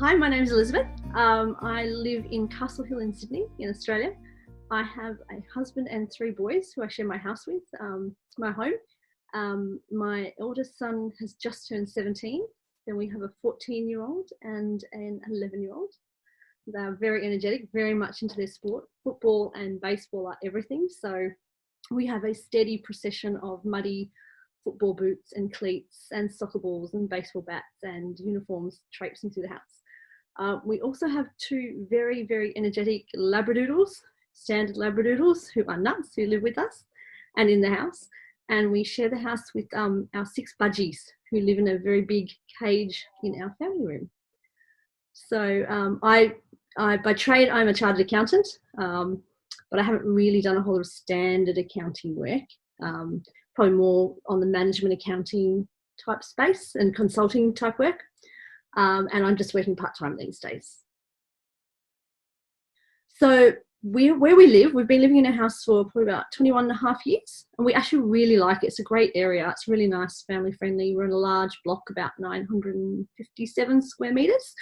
Hi, my name is Elizabeth. I live in Castle Hill in Sydney, in Australia. I have a husband and 3 boys who I share my house with. It's my home. My eldest son has just turned 17. Then we have a 14-year-old and an 11-year-old. They're very energetic, very much into their sport. Football and baseball are everything. So we have a steady procession of muddy football boots and cleats and soccer balls and baseball bats and uniforms traipsing through the house. We also have 2 very, very energetic labradoodles, standard labradoodles, who are nuts, who live with us and in the house. And we share the house with our 6 budgies, who live in a very big cage in our family room. So by trade, I'm a chartered accountant, but I haven't really done a whole lot of standard accounting work. Probably more on the management accounting type space and consulting type work. And I'm just working part-time these days. So where we live, we've been living in a house for probably about 21 and a half years, and we actually really like it. It's a great area. It's really nice, family friendly. We're in a large block, about 957 square metres,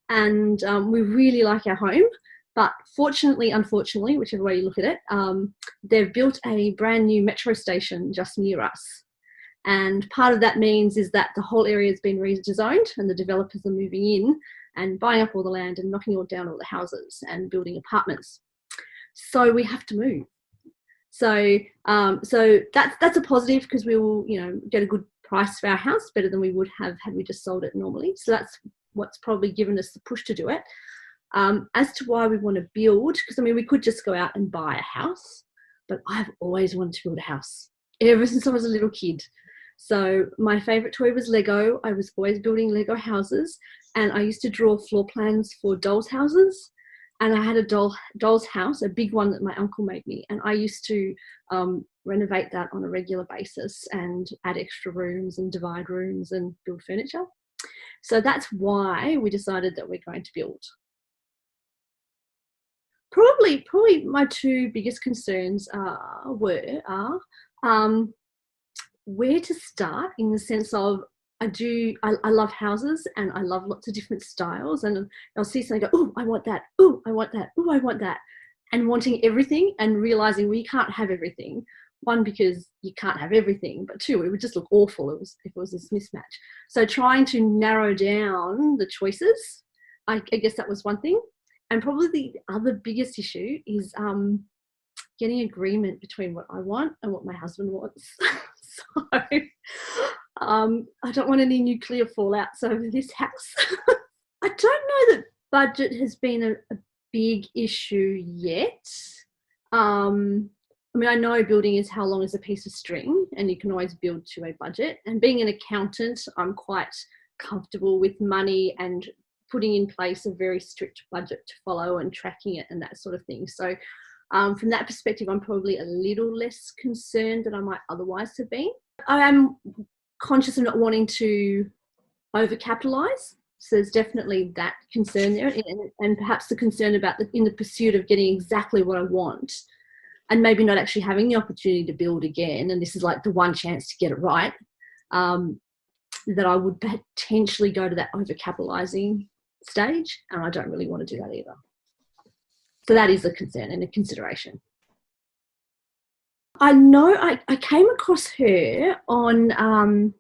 and we really like our home. But fortunately, unfortunately, whichever way you look at it, they've built a brand new metro station just near us. And part of that means is that the whole area has been redesigned and the developers are moving in and buying up all the land and knocking down all the houses and building apartments. So we have to move. So that's a positive, because we will, get a good price for our house, better than we would have had we just sold it normally. So that's what's probably given us the push to do it. As to why we want to build, because we could just go out and buy a house, but I've always wanted to build a house ever since I was a little kid. So my favourite toy was Lego. I was always building Lego houses, and I used to draw floor plans for dolls' houses. And I had a doll's house, a big one that my uncle made me, and I used to renovate that on a regular basis and add extra rooms and divide rooms and build furniture. So that's why we decided that we're going to build. Probably my 2 biggest concerns are where to start, in the sense of I love houses and I love lots of different styles, and I'll see something, go, oh, I want that, oh, I want that, oh, I want that, and wanting everything and realising we can't have everything. 1, because you can't have everything, but 2, it would just look awful if it was this mismatch. So trying to narrow down the choices, I guess that was one thing. And probably the other biggest issue is getting agreement between what I want and what my husband wants. So I don't want any nuclear fallouts over this house. I don't know that budget has been a big issue yet. I know building is how long is a piece of string, and you can always build to a budget. And being an accountant, I'm quite comfortable with money and putting in place a very strict budget to follow and tracking it and that sort of thing. So from that perspective, I'm probably a little less concerned than I might otherwise have been. I am conscious of not wanting to overcapitalise. So there's definitely that concern there, and perhaps the concern about in the pursuit of getting exactly what I want, and maybe not actually having the opportunity to build again. And this is like the one chance to get it right, that I would potentially go to that overcapitalising stage, and I don't really want to do that either. So that is a concern and a consideration. I know I came across her on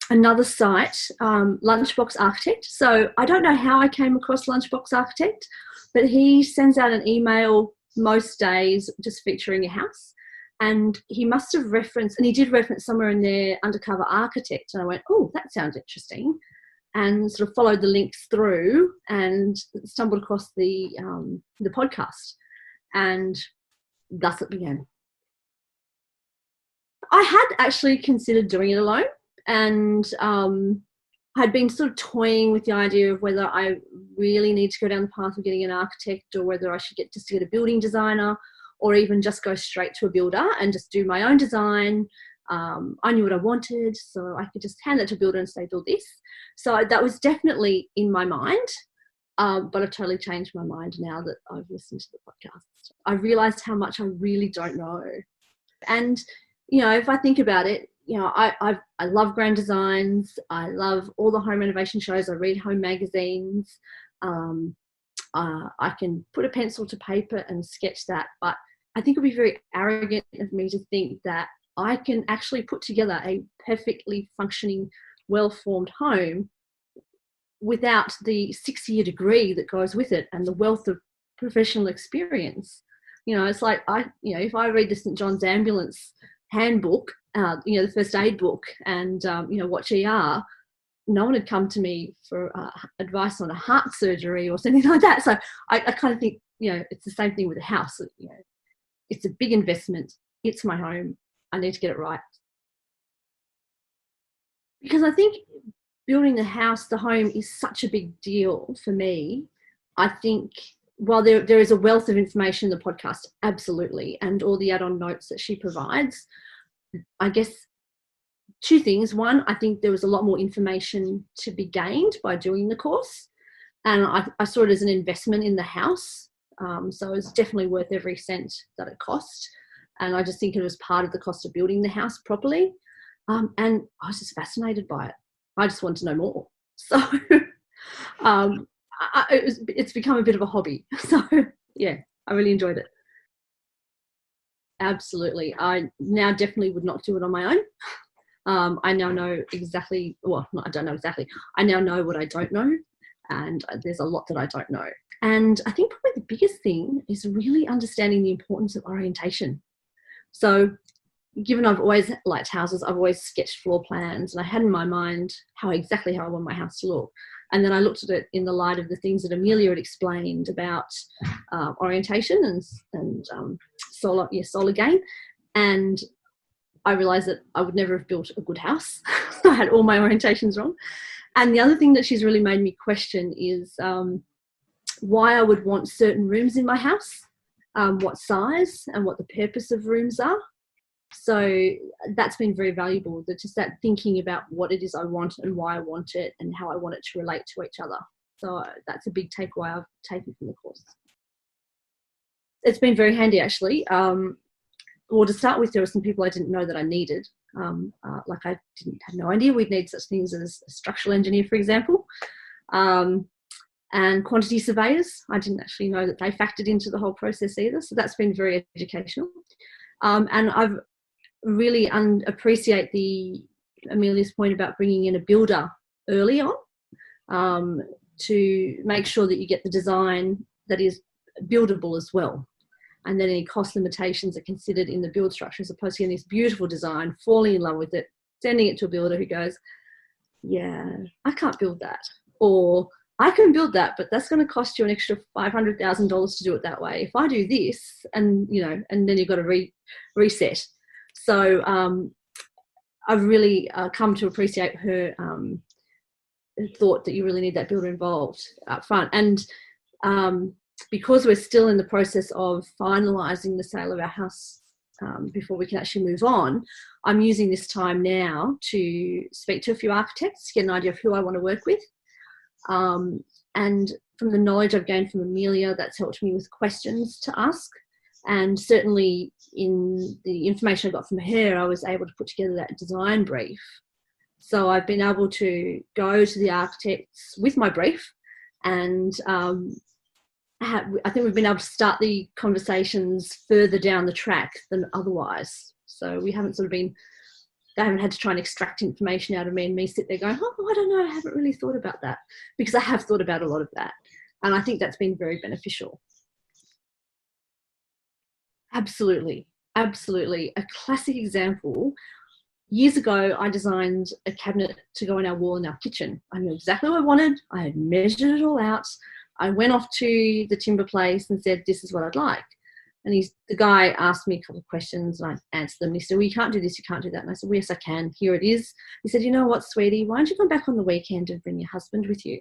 another site, Lunchbox Architect. So I don't know how I came across Lunchbox Architect, but he sends out an email most days just featuring a house. And he must have referenced, and he did reference somewhere in there, Undercover Architect. And I went, oh, that sounds interesting. And sort of followed the links through and stumbled across the podcast. And thus it began. I had actually considered doing it alone, and had been sort of toying with the idea of whether I really need to go down the path of getting an architect, or whether I should get a building designer, or even just go straight to a builder and just do my own design. I knew what I wanted, so I could just hand it to a builder and say, build this. So that was definitely in my mind, but I've totally changed my mind now that I've listened to the podcast. I realised how much I really don't know. And, if I think about it, I love grand designs. I love all the home renovation shows. I read home magazines. I can put a pencil to paper and sketch that, but I think it would be very arrogant of me to think that I can actually put together a perfectly functioning, well-formed home without the 6-year degree that goes with it and the wealth of professional experience. It's like if I read the St. John's Ambulance handbook, the first aid book, and watch ER, no one had come to me for advice on a heart surgery or something like that. So I kind of think, it's the same thing with a house. It's a big investment. It's my home. I need to get it right. Because I think building the house, the home, is such a big deal for me. I think while there is a wealth of information in the podcast, absolutely, and all the add-on notes that she provides, I guess 2 things. One, I think there was a lot more information to be gained by doing the course, and I saw it as an investment in the house. So it's definitely worth every cent that it cost. And I just think it was part of the cost of building the house properly. And I was just fascinated by it. I just wanted to know more. So it's become a bit of a hobby. So yeah, I really enjoyed it. Absolutely. I now definitely would not do it on my own. I now know exactly, I don't know exactly. I now know what I don't know, and there's a lot that I don't know. And I think probably the biggest thing is really understanding the importance of orientation. So given I've always liked houses, I've always sketched floor plans, and I had in my mind exactly how I want my house to look. And then I looked at it in the light of the things that Amelia had explained about orientation and solar gain. And I realised that I would never have built a good house. I had all my orientations wrong. And the other thing that she's really made me question is why I would want certain rooms in my house, what size and what the purpose of rooms are. So that's been very valuable, that thinking about what it is I want and why I want it and how I want it to relate to each other. So that's a bbig takeaway I've taken from the course. It's been very handy, actually. Well, to start with, there were some people I didn't know that I needed. Like I had no idea we'd need such things as a structural engineer, for example, and quantity surveyors. I didn't actually know that they factored into the whole process either. So that's been very educational. And I've really appreciate Amelia's point about bringing in a builder early on to make sure that you get the design that is buildable as well. And then any cost limitations are considered in the build structure, as opposed to getting this beautiful design, falling in love with it, sending it to a builder who goes, yeah, I can't build that. Or I can build that, but that's going to cost you an extra $500,000 to do it that way. If I do this, and then you've got to reset. So I've really come to appreciate her thought that you really need that builder involved up front. And because we're still in the process of finalising the sale of our house before we can actually move on, I'm using this time now to speak to a few architects to get an idea of who I want to work with. And from the knowledge I've gained from Amelia, that's helped me with questions to ask. And certainly in the information I got from her, I was able to put together that design brief. So I've been able to go to the architects with my brief, and I think we've been able to start the conversations further down the track than otherwise. So we haven't they haven't had to try and extract information out of me and me sit there going, oh, I don't know, I haven't really thought about that, because I have thought about a lot of that. And I think that's been very beneficial. Absolutely. Absolutely. A classic example. Years ago, I designed a cabinet to go on our wall in our kitchen. I knew exactly what I wanted. I had measured it all out. I went off to the timber place and said, this is what I'd like. And the guy asked me a couple of questions, and I answered them. And he said, well, you can't do this, you can't do that. And I said, well, yes, I can. Here it is. He said, you know what, sweetie, why don't you come back on the weekend and bring your husband with you?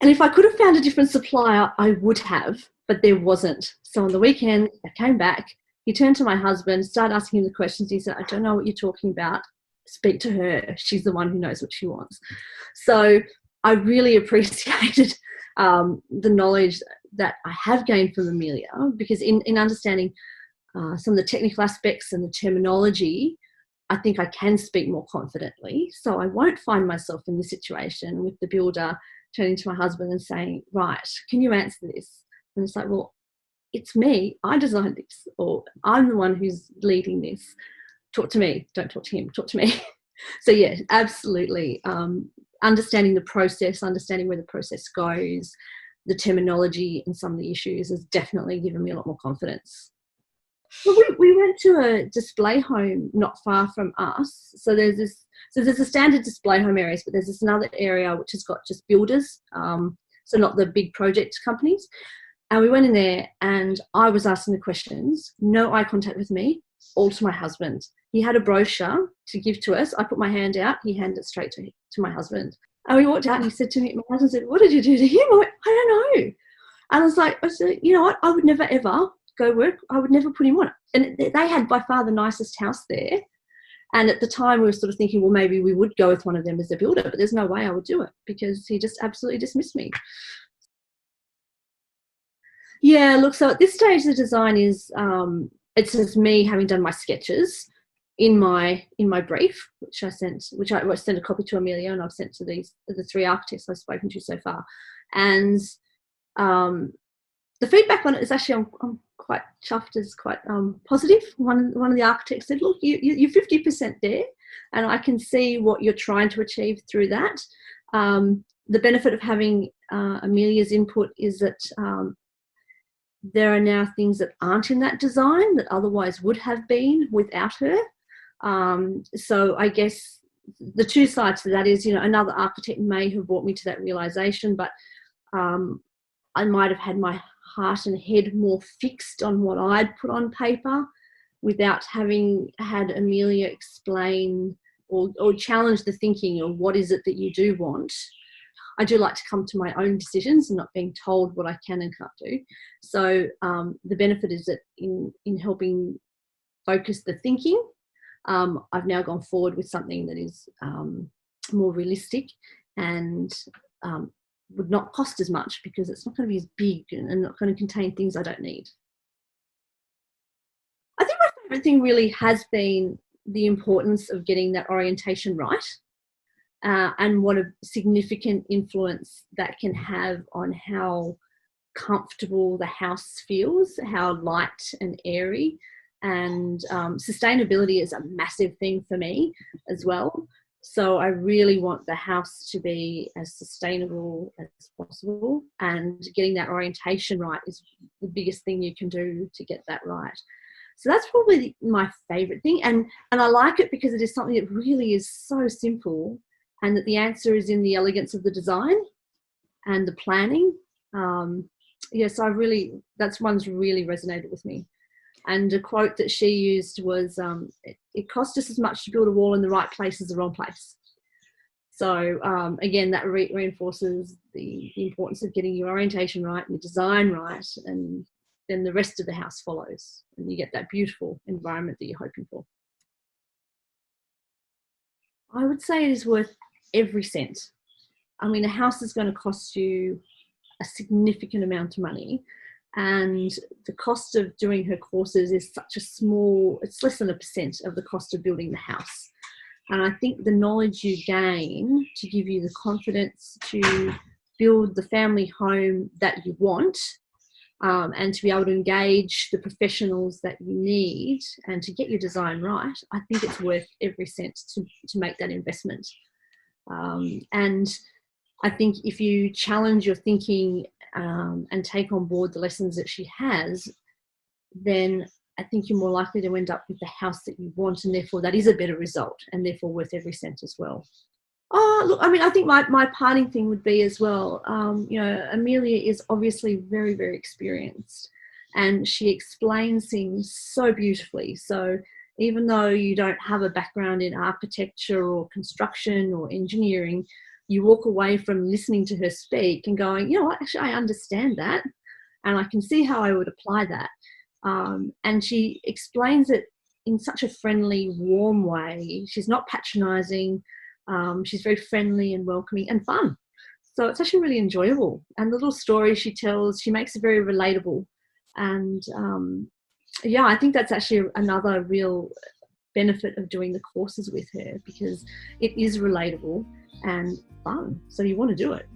And if I could have found a different supplier, I would have, but there wasn't. So on the weekend, I came back. He turned to my husband, started asking him the questions. He said, I don't know what you're talking about. Speak to her. She's the one who knows what she wants. So I really appreciated the knowledge that I have gained from Amelia, because in understanding some of the technical aspects and the terminology, I think I can speak more confidently. So I won't find myself in this situation with the builder turning to my husband and saying, right, can you answer this? And it's like, well, it's me. I designed this, or I'm the one who's leading this. Talk to me. Don't talk to him. Talk to me. So yeah, absolutely. Understanding the process, understanding where the process goes, the terminology and some of the issues has definitely given me a lot more confidence. Well, we went to a display home not far from us. So there's a standard display home areas, but there's this another area which has got just builders, so not the big project companies. And we went in there and I was asking the questions, no eye contact with me, all to my husband. He had a brochure to give to us. I put my hand out, he handed it straight to my husband. And we walked out and he said to me, my husband said, what did you do to him? I went, I don't know. And I said, you know what, I would never ever go work. I would never put him on. And they had by far the nicest house there. And at the time we were sort of thinking, well, maybe we would go with one of them as a builder, but there's no way I would do it because he just absolutely dismissed me. Yeah, look, so at this stage the design is, it's just me having done my sketches in my brief, which I sent a copy to Amelia, and I've sent to the 3 architects I've spoken to so far. And the feedback on it is actually, I'm quite chuffed, is quite positive. One of the architects said, look, you're 50% there, and I can see what you're trying to achieve through that. The benefit of having Amelia's input is that there are now things that aren't in that design that otherwise would have been without her. So I guess the two sides to that is, you know, another architect may have brought me to that realization, but I might have had my heart and head more fixed on what I'd put on paper without having had Amelia explain or challenge the thinking of what is it that you do want. I do like to come to my own decisions and not being told what I can and can't do. So the benefit is that in helping focus the thinking, I've now gone forward with something that is more realistic and would not cost as much because it's not going to be as big and not going to contain things I don't need. I think my favourite thing really has been the importance of getting that orientation right. And what a significant influence that can have on how comfortable the house feels, how light and airy. And sustainability is a massive thing for me as well. So I really want the house to be as sustainable as possible, and getting that orientation right is the biggest thing you can do to get that right. So that's probably my favourite thing. And I like it because it is something that really is so simple, and that the answer is in the elegance of the design and the planning. So that's one's really resonated with me. And a quote that she used was, it cost us as much to build a wall in the right place as the wrong place. So again, that reinforces the importance of getting your orientation right and your design right, and then the rest of the house follows and you get that beautiful environment that you're hoping for. I would say it is worth every cent. I mean, a house is going to cost you a significant amount of money, and the cost of doing her courses is such a small, it's less than 1% of the cost of building the house. And I think the knowledge you gain to give you the confidence to build the family home that you want, and to be able to engage the professionals that you need and to get your design right, I think it's worth every cent to make that investment. And I think if you challenge your thinking and take on board the lessons that she has, then I think you're more likely to end up with the house that you want, and therefore that is a better result and therefore worth every cent as well. Oh, look, I mean, I think my parting thing would be as well, Amelia is obviously very, very experienced, and she explains things so beautifully. So even though you don't have a background in architecture or construction or engineering, you walk away from listening to her speak and going, you know what, actually I understand that and I can see how I would apply that. And she explains it in such a friendly, warm way. She's not patronising. She's very friendly and welcoming and fun. So it's actually really enjoyable. And the little stories she tells, she makes it very relatable. And Yeah, I think that's actually another real benefit of doing the courses with her, because it is relatable and fun. So you want to do it.